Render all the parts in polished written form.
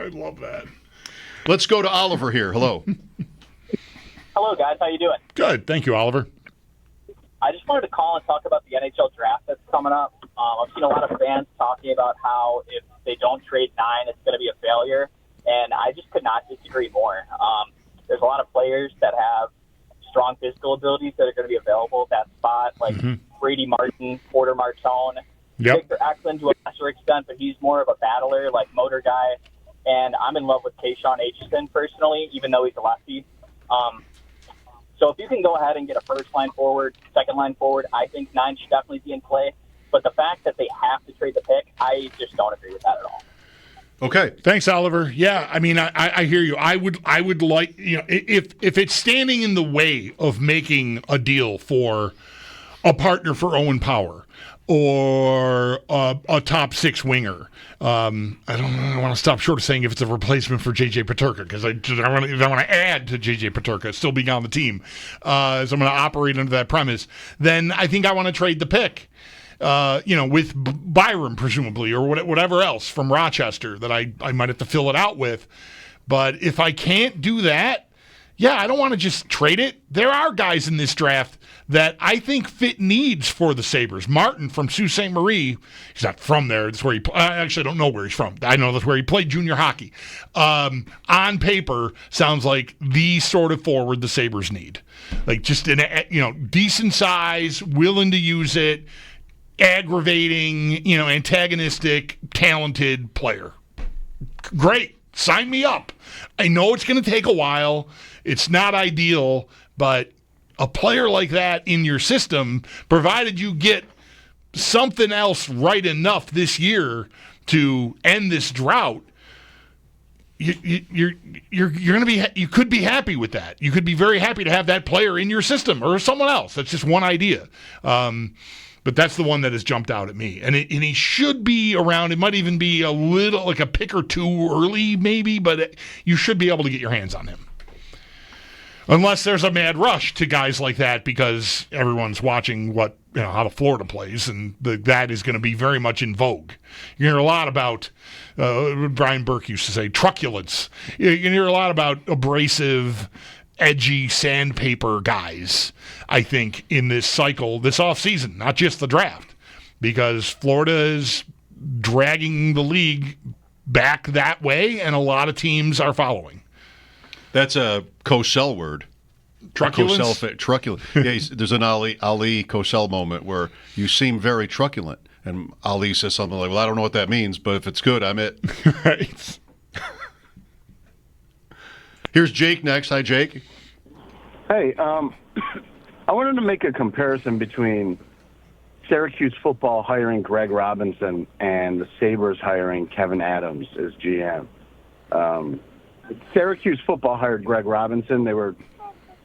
I love that. Let's go to Oliver here. Hello. Hello, guys. How you doing? Good. Thank you, Oliver. I just wanted to call and talk about the NHL draft that's coming up. I've seen a lot of fans talking about how if they don't trade 9, it's going to be a failure, and I just could not disagree more. There's a lot of players that have strong physical abilities that are going to be available at that spot, like Brady Martin, Porter Martone, Victor Eklund to a lesser extent, but he's more of a battler, like motor guy. And I'm in love with Tayshaun Aitchison personally, even though he's a lefty. So if you can go ahead and get a first-line forward, second-line forward, I think 9 should definitely be in play. But the fact that they have to trade the pick, I just don't agree with that at all. Okay. Thanks, Oliver. Yeah, I mean, I hear you. I would like, if it's standing in the way of making a deal for a partner for Owen Power or a top 6 winger. I don't want to stop short of saying if it's a replacement for J.J. Peterka, because I want to add to J.J. Peterka still being on the team. So I'm going to operate under that premise. Then I think I want to trade the pick. With Byram, presumably, or whatever else from Rochester that I might have to fill it out with. But if I can't do that, I don't want to just trade it. There are guys in this draft that I think fit needs for the Sabres. Martin from Sault Ste. Marie, he's not from there. That's where I actually don't know where he's from. I know that's where he played junior hockey. On paper, sounds like the sort of forward the Sabres need. Like just decent size, willing to use it, aggravating, antagonistic, talented player. Great. Sign me up. I know it's going to take a while. It's not ideal, but a player like that in your system, provided you get something else right enough this year to end this drought, you're going to be, you could be happy with that. You could be very happy to have that player in your system or someone else. That's just one idea. But that's the one that has jumped out at me. And he should be around. It might even be a little like a pick or two early maybe, but you should be able to get your hands on him. Unless there's a mad rush to guys like that because everyone's watching how the Florida plays, and that is going to be very much in vogue. You hear a lot about, Brian Burke used to say, truculence. You hear a lot about abrasive, edgy sandpaper guys, I think, in this cycle, this offseason, not just the draft, because Florida is dragging the league back that way, and a lot of teams are following. That's a Cosell word. Truculence? Truculent. Yeah, there's an Ali Cosell moment where you seem very truculent, and Ali says something like, well, I don't know what that means, but if it's good, I'm it. Right. Here's Jake next. Hi, Jake. Hey, I wanted to make a comparison between Syracuse football hiring Greg Robinson and the Sabres hiring Kevyn Adams as GM. Syracuse football hired Greg Robinson. They were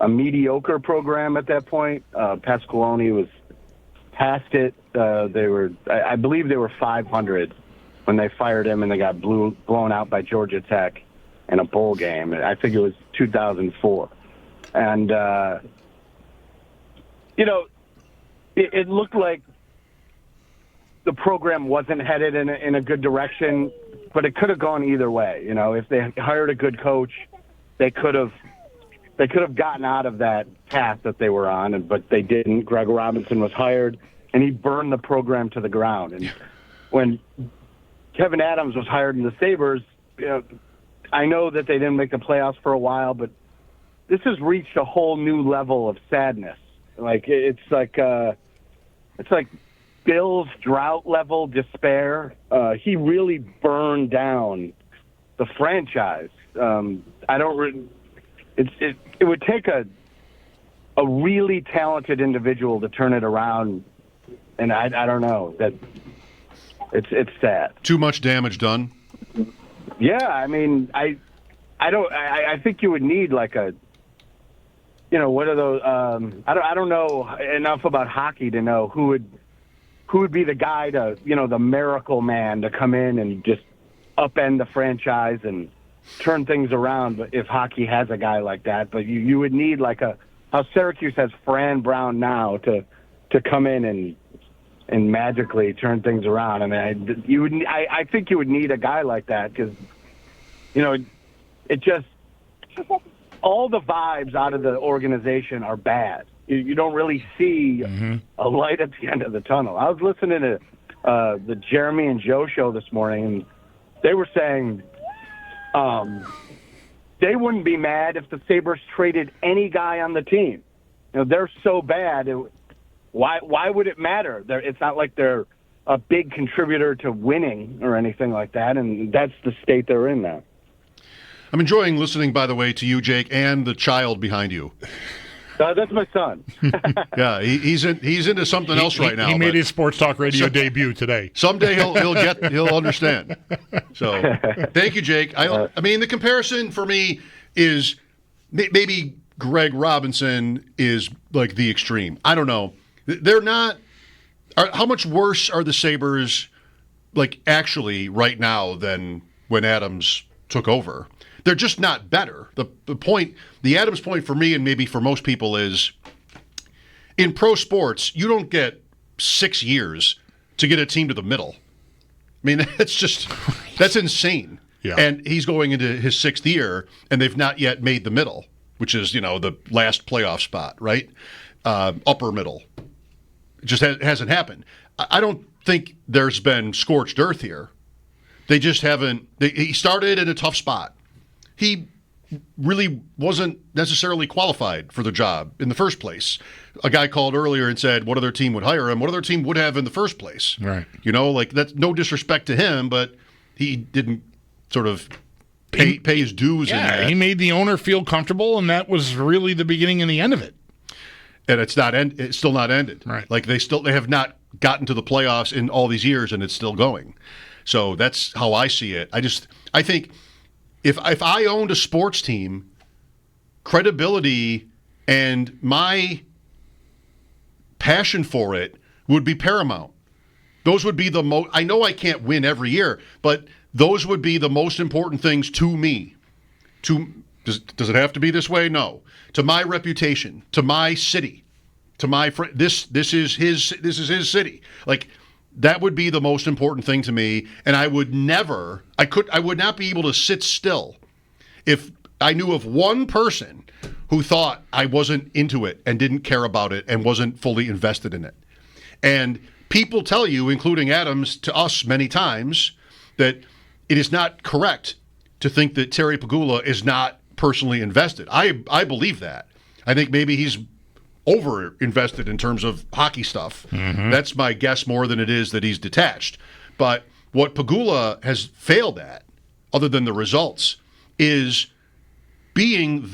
a mediocre program at that point. Pasqualoni was past it. I believe they were 500 when they fired him, and they got blown out by Georgia Tech in a bowl game. I think it was 2004. And, it looked like the program wasn't headed in a good direction, but it could have gone either way. If they hired a good coach, they could have gotten out of that path that they were on, but they didn't. Greg Robinson was hired, and he burned the program to the ground. And when Kevyn Adams was hired in the Sabres, I know that they didn't make the playoffs for a while, but this has reached a whole new level of sadness. It's like Bill's drought level despair. He really burned down the franchise. It would take a really talented individual to turn it around, and I don't know. That it's sad. Too much damage done. Yeah, I mean, I think you would need like a, what are those? I don't know enough about hockey to know who would be the guy to, the miracle man to come in and just upend the franchise and turn things around. But if hockey has a guy like that, but you would need like how Syracuse has Fran Brown now to come in and magically turn things around. I mean, I think you would need a guy like that because You know, it just all the vibes out of the organization are bad. You don't really see a light at the end of the tunnel. I was listening to the Jeremy and Joe show this morning, and they were saying they wouldn't be mad if the Sabres traded any guy on the team. You know, they're so bad. Why would it matter? It's not like they're a big contributor to winning or anything like that, and that's the state they're in now. I'm enjoying listening, by the way, to you, Jake, and the child behind you. That's my son. Yeah, he's into something else right now. He made his sports talk radio debut today. Someday he'll understand. So, thank you, Jake. I mean, the comparison for me is maybe Greg Robinson is like the extreme. I don't know. They're not. How much worse are the Sabres, like actually right now than when Adams took over? They're just not better. The Adams point for me and maybe for most people is in pro sports, you don't get 6 years to get a team to the middle. I mean, that's insane. Yeah. And he's going into his 6th year, and they've not yet made the middle, which is, the last playoff spot, right? Upper middle. It just hasn't happened. I don't think there's been scorched earth here. They just haven't. He started in a tough spot. He really wasn't necessarily qualified for the job in the first place. A guy called earlier and said, what other team would hire him? What other team would have in the first place? Right. That's no disrespect to him, but he didn't sort of pay his dues. Yeah, he made the owner feel comfortable, and that was really the beginning and the end of it. And it's still not ended. Right. Like they have not gotten to the playoffs in all these years, and it's still going. So that's how I see it. I think if I owned a sports team, credibility and my passion for it would be paramount. Those would be the most. I know I can't win every year, but those would be the most important things to me. Does it have to be this way? No. To my reputation, to my city, to my friend. This is his city. Like that would be the most important thing to me, and I would not be able to sit still if I knew of one person who thought I wasn't into it and didn't care about it and wasn't fully invested in it. And people tell you, including Adams, to us many times, that it is not correct to think that Terry Pegula is not personally invested. I believe that. I think maybe he's over-invested in terms of hockey stuff. Mm-hmm. That's my guess more than it is that he's detached. But what Pegula has failed at, other than the results, is being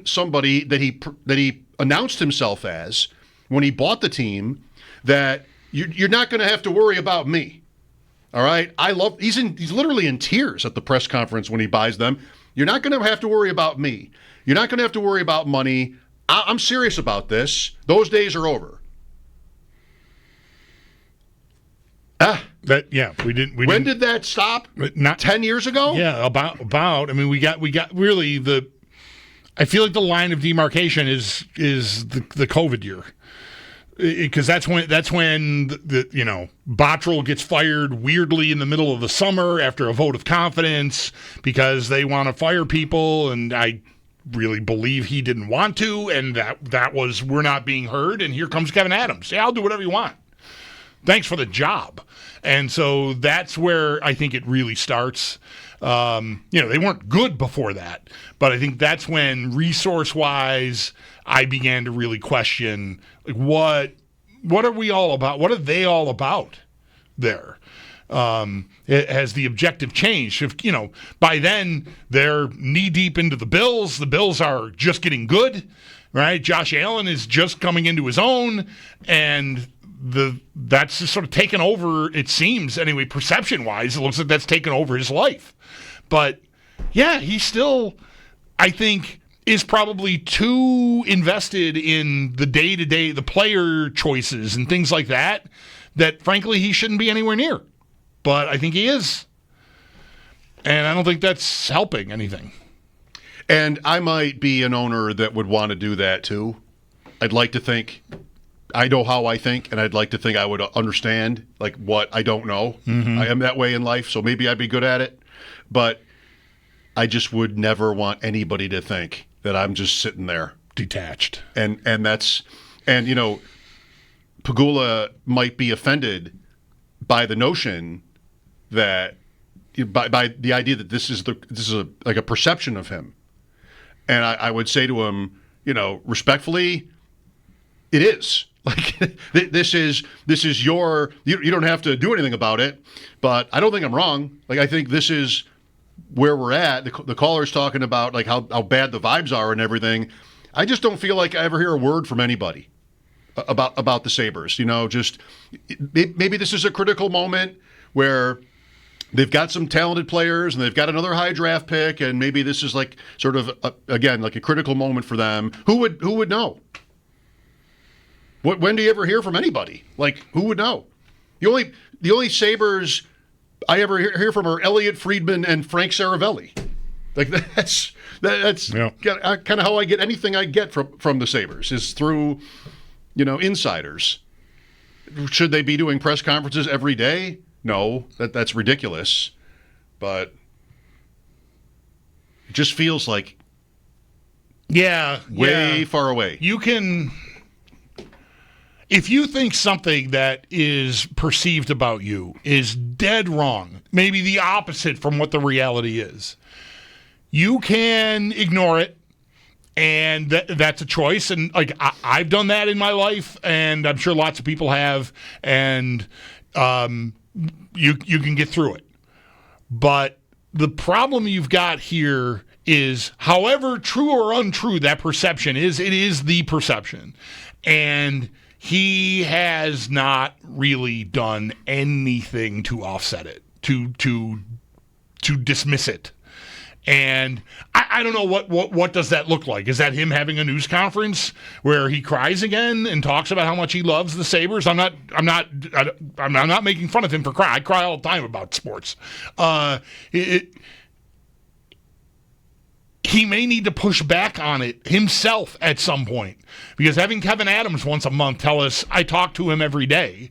somebody that he announced himself as when he bought the team, that you're not going to have to worry about me. All right? He's literally in tears at the press conference when he buys them. You're not going to have to worry about me. You're not going to have to worry about money. I'm serious about this. Those days are over. When did that stop? Not 10 years ago? Yeah, about. I mean, we got really I feel like the line of demarcation is the COVID year. Because that's when Bottrell gets fired weirdly in the middle of the summer after a vote of confidence because they want to fire people, and I really believe he didn't want to, and that was we're not being heard, and here comes Kevyn Adams. Yeah, I'll do whatever you want. Thanks for the job. And so that's where I think it really starts. They weren't good before that, but I think that's when resource-wise I began to really question, like, what are we all about? What are they all about there? Has the objective changed? If by then they're knee-deep into the Bills. The Bills are just getting good, right? Josh Allen is just coming into his own, and that's just sort of taken over, it seems, anyway, perception-wise. It looks like that's taken over his life. But, yeah, he still, I think, is probably too invested in the day-to-day, the player choices and things like that, frankly, he shouldn't be anywhere near. But I think he is. And I don't think that's helping anything. And I might be an owner that would want to do that, too. I'd like to think... I know how I think, and I'd like to think I would understand, like, what I don't know. Mm-hmm. I am that way in life, so maybe I'd be good at it. But I just would never want anybody to think that I'm just sitting there detached. And Pegula might be offended by the notion that by the idea that this is like a perception of him. And I would say to him, respectfully, it is. Like this is your you don't have to do anything about it, but I don't think I'm wrong. Like I think this is where we're at. The caller's talking about like how bad the vibes are and everything. I just don't feel like I ever hear a word from anybody about the Sabres. Just maybe this is a critical moment where they've got some talented players and they've got another high draft pick, and maybe this is like sort of again like a critical moment for them. Who would know? When do you ever hear from anybody? Like, who would know? The only Sabres I ever hear from are Elliot Friedman and Frank Saravelli. Like that's kind of how I get anything I get from the Sabres is through, insiders. Should they be doing press conferences every day? No, that's ridiculous. But it just feels like way far away. You can. If you think something that is perceived about you is dead wrong, maybe the opposite from what the reality is, you can ignore it, and that's a choice. And like I've done that in my life, and I'm sure lots of people have, and you can get through it. But the problem you've got here is, however true or untrue that perception is, it is the perception, and he has not really done anything to offset it, to dismiss it. And I don't know what does that look like? Is that him having a news conference where he cries again and talks about how much he loves the Sabres? I'm not making fun of him for crying. I cry all the time about sports. He may need to push back on it himself at some point, because having Kevyn Adams once a month tell us, I talk to him every day,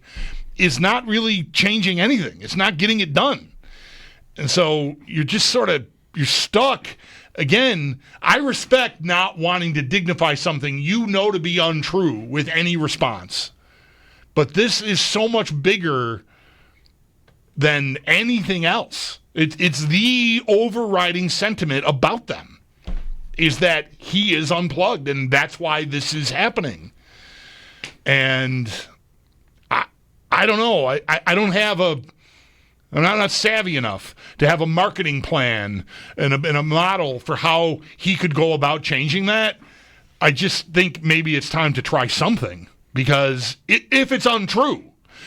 is not really changing anything. It's not getting it done. And so you're just you're stuck. Again, I respect not wanting to dignify something to be untrue with any response. But this is so much bigger than anything else. It's the overriding sentiment about them, is that he is unplugged, and that's why this is happening. And I don't know. I don't have I'm not savvy enough to have a marketing plan and a model for how he could go about changing that. I just think maybe it's time to try something, because if it's untrue,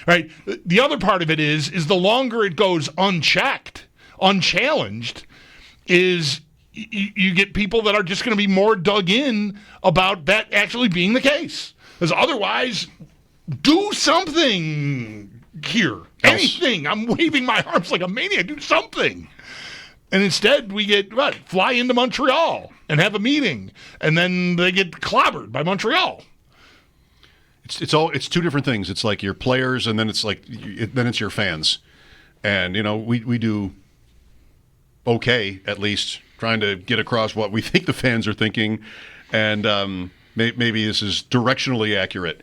right? The other part of it is the longer it goes unchecked, unchallenged, is you get people that are just going to be more dug in about that actually being the case. Because otherwise, do something here. Anything. I'm waving my arms like a maniac. Do something. And instead, we get, fly into Montreal and have a meeting. And then they get clobbered by Montreal. It's two different things. It's like your players, and then it's your fans. And, we do okay, at least, trying to get across what we think the fans are thinking. And maybe this is directionally accurate.